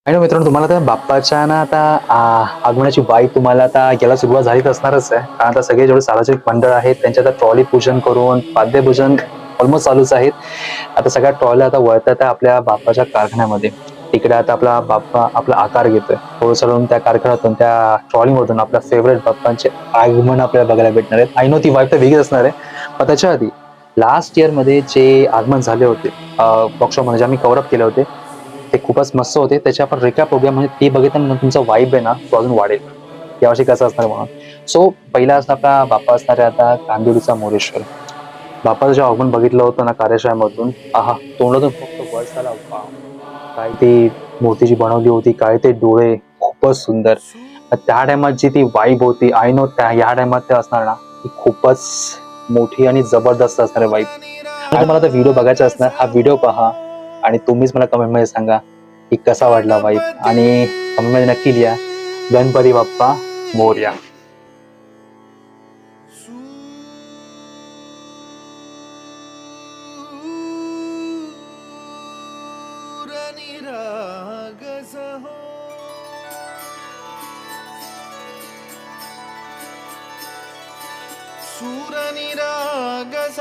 आणि मित्रांनो, तुम्हाला त्या बाप्पाच्या ना आता आगमनाची वाईब तुम्हाला आता यायला सुरुवात झालीच असणारच आहे. कारण आता सगळे जेवढे सार्वजनिक मंडळ आहेत त्यांच्या आता ट्रॉली पूजन करून वाद्यपूजन ऑलमोस्ट चालूच आहेत. आता सगळ्या ट्रॉल्या आता वळतात आहे आपल्या बाप्पाच्या कारखान्यामध्ये. तिकडे आता आपला बाप्पा आपला आकार घेतोय. थोडं चढून त्या कारखान्यातून त्या ट्रॉलीमधून आपल्या फेव्हरेट बाप्पांचे आगमन आपल्याला बघायला भेटणार आहेत. आय नो ती वाईब तर वेगळीच असणार आहे. पण त्याच्या आधी लास्ट इयरमध्ये जे आगमन झाले होते वर्कशॉपमध्ये जे आम्ही कव्हर अप केले होते, ते खूपच मस्त होते. त्याची आपण रिकॅप बघूया, म्हणजे ते बघितल्यानंतर तुमचा वाइब आहे ना तो अजून वाढेल. यावर्षी कसं असणार म्हणून. सो पहिला असणार आपला बाप्पा असणार आहे आता कांदिवलीचा मोरेश्वर. बाप्पाचं जे आगमन बघितलं होतं ना कार्यशाळेमधून, आहा, तोंडातून फक्त वर्ड्स आला, वाव! काय ती मूर्ती जी बनवली होती, काय ते डोळे, खूपच सुंदर. त्या टायमात जी ती वाइब होती, आय नो त्या या टायमात ते असणार ना, ती खूपच मोठी आणि जबरदस्त असणार आहे वाइब. आणि तुम्हाला आता व्हिडिओ बघायचा असणार, हा व्हिडिओ पहा आणि तुम्हीच मला कमेंटमध्ये सांगा की कसा वाटला वाईब, आणि कमेंटमध्ये नक्की लिहा, गणपती बाप्पा मोरया. सूर निरागस